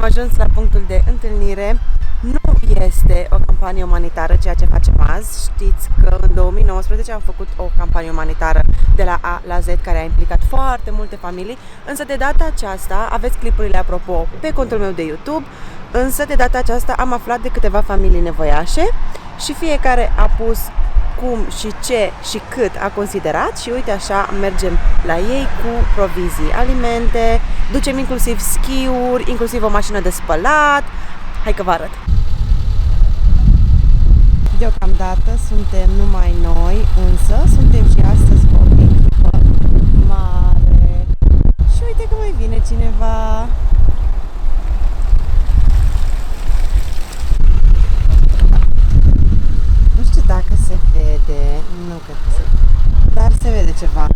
ajuns la punctul de întâlnire. Nu este o campanie umanitară ceea ce facem azi. Știți că în 2019 am făcut o campanie umanitară de la A la Z care a implicat foarte multe familii, însă de data aceasta, aveți clipurile apropo pe contul meu de YouTube, însă de data aceasta am aflat de câteva familii nevoiașe și fiecare a pus cum și ce și cât a considerat și uite așa mergem la ei cu provizii, alimente, ducem inclusiv schiuri, inclusiv o mașină de spălat. Hai că vă arăt! Deocamdată suntem numai noi, însă suntem și astăzi cu o echipă mare. Și uite că mai vine cineva! Nu știu dacă se vede, nu cred că se vede, dar se vede ceva.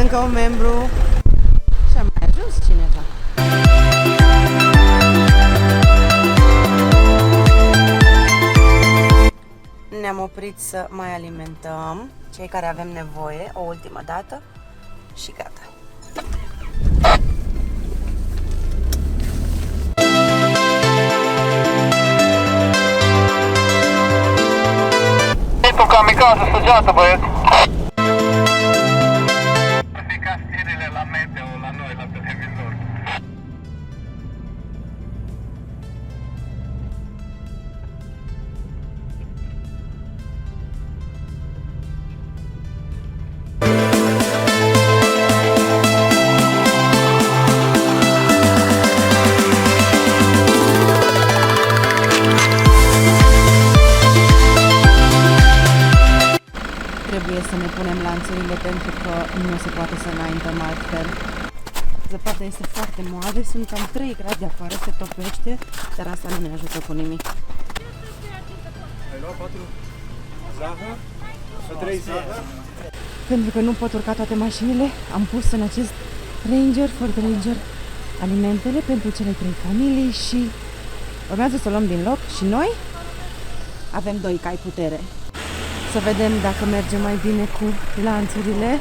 Încă un membru și a mai ajuns cineva. Ne-am oprit să mai alimentăm cei care avem nevoie o ultimă dată și gata. Pentru kamikaze săgeată, băieți! La meteo, la noi, la televizor. Trebuie să ne punem lanțurile pentru că nu se poate să înaintăm altfel. Zăpada este foarte moale, sunt cam 3 grade afară, se topește, dar asta nu ne ajută cu nimic. Ai luat 4 zahăr? 3 zahăr? Pentru că nu pot urca toate mașinile, am pus în acest Ford Ranger alimentele pentru cele 3 familii și urmează să o luăm din loc și noi avem 2 cai putere. Să vedem dacă merge mai bine cu lanțurile.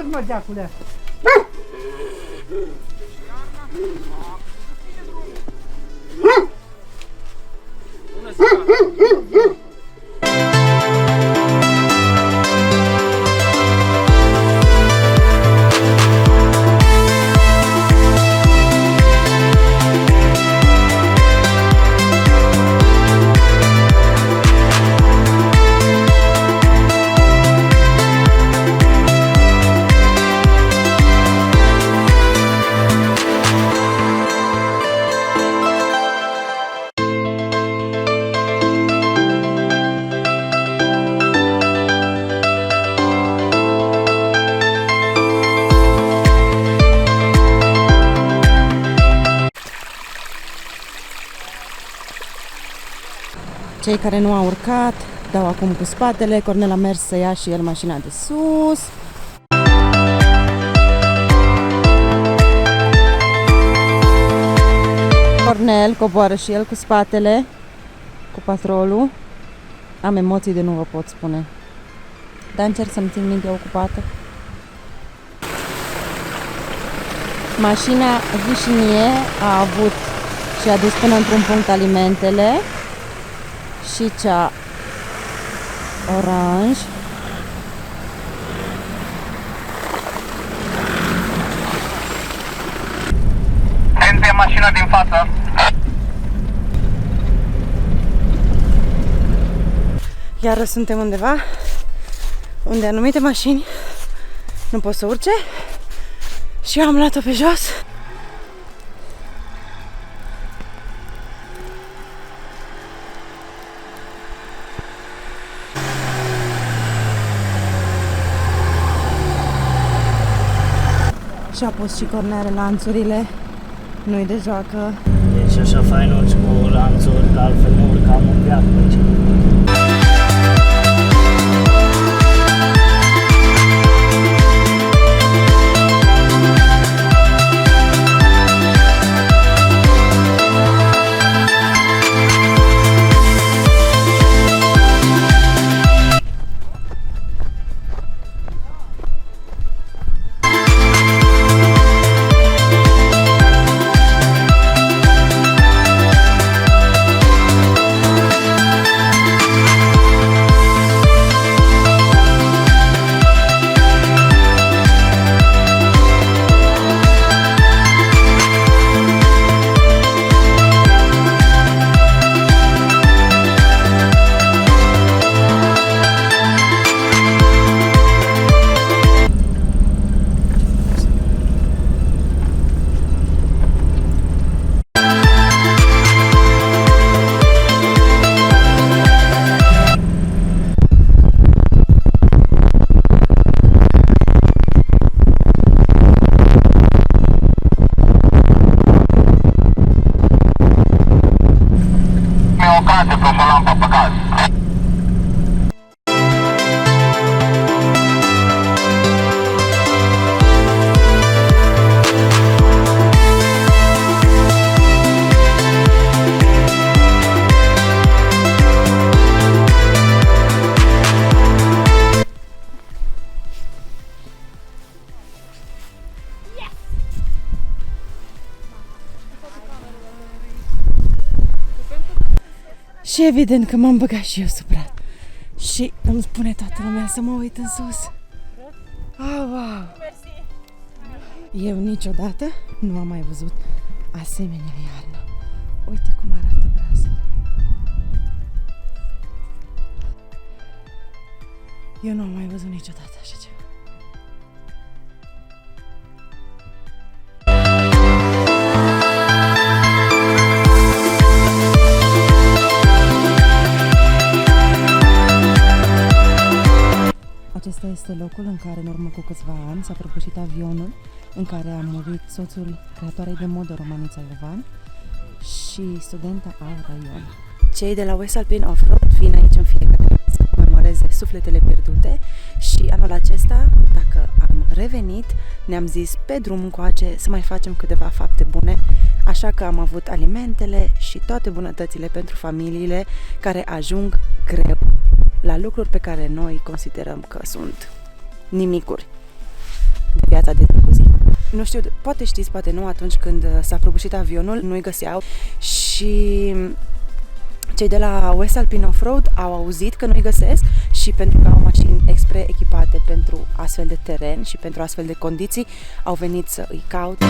Mă, deacule! Cei care nu au urcat dau acum cu spatele. Cornel a mers să ia și el mașina de sus. Cornel coboară și el cu spatele, cu patrolul. Am emoții de nu vă pot spune, dar încerc să-mi țin mintea ocupată. Mașina vișinie a avut și a dus până într-un punct alimentele și cea oranj. Atenție, mașina din față! Iar suntem undeva unde anumite mașini nu pot să urce și eu am luat-o pe jos. Și-a pus și corneare lanțurile, nu-i de joacă. Deci așa fain urci cu lanțuri, că altfel nu urcam un piac pe aici. Și evident că m-am băgat și eu supra. Și îmi spune toată lumea să mă uit în sus. Oh, wow! Eu niciodată nu am mai văzut asemenea iarnă. Uite cum arată Brazil. Eu nu am mai văzut niciodată așa ceva. Acesta este locul în care, în urmă cu câțiva ani, s-a prăbușit avionul în care a murit soțul creatoarei de modă Romanița Iovan și studenta Aura Ion. Cei de la West Alpine Offroad vin aici în fiecare an să comemoreze sufletele pierdute și anul acesta, dacă am revenit, ne-am zis pe drum încoace să mai facem câteva fapte bune, așa că am avut alimentele și toate bunătățile pentru familiile care ajung greu la lucruri pe care noi considerăm că sunt nimicuri de viața de zi cu zi. Nu știu, poate știți, poate nu, atunci când s-a prăbușit avionul, nu-i găseau și cei de la West Alpine Offroad au auzit că nu-i găsesc și pentru că au mașini expre echipate pentru astfel de teren și pentru astfel de condiții, au venit să îi caute.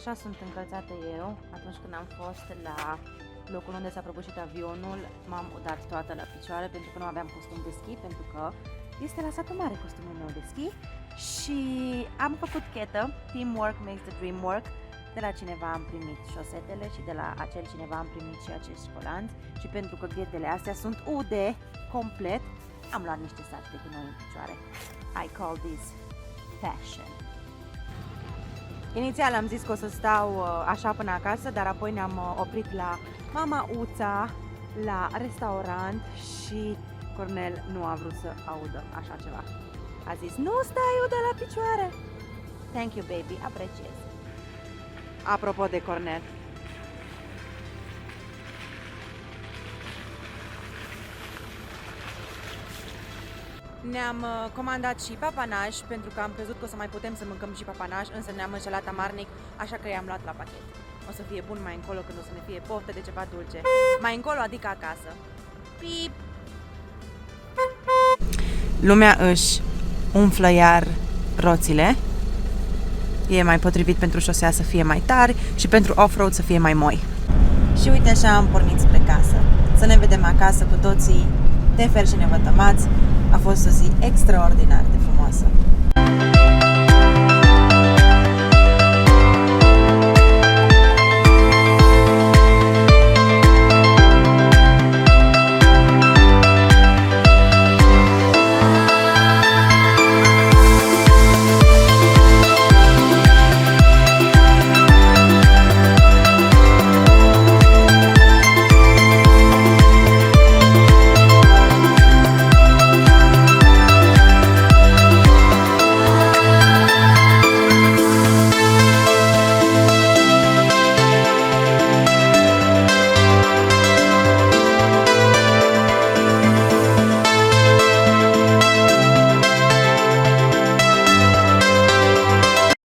așa sunt încălțată eu. Atunci când am fost la locul unde s-a prăbușit avionul, m-am udat toată la picioare pentru că nu aveam costum de schi, pentru că este la satul mare costumul meu de schi. Și am făcut chetă, teamwork makes the dream work. De la cineva am primit șosetele și de la acel cineva am primit și acești colanți. Și pentru că ghetele astea sunt ude complet, am luat niște saci de gunoi în picioare. I call this fashion. Inițial am zis că o să stau așa până acasă, dar apoi ne-am oprit la Mama Uța, la restaurant și Cornel nu a vrut să audă așa ceva. A zis, nu stai udă la picioare. Thank you, baby, apreciez. Apropo de Cornel. Ne-am comandat și papanaj, pentru că am crezut că o să mai putem să mâncăm și papanaj, însă ne-am înșelat amarnic, așa că i-am luat la pachet. O să fie bun mai încolo când o să ne fie poftă de ceva dulce. Mai încolo, adică acasă. Pip! Lumea își umflă iar roțile. E mai potrivit pentru șosea să fie mai tari și pentru off-road să fie mai moi. Și uite așa am pornit spre casă. Să ne vedem acasă cu toții tefer și nevătămați. A fost o zi extraordinar de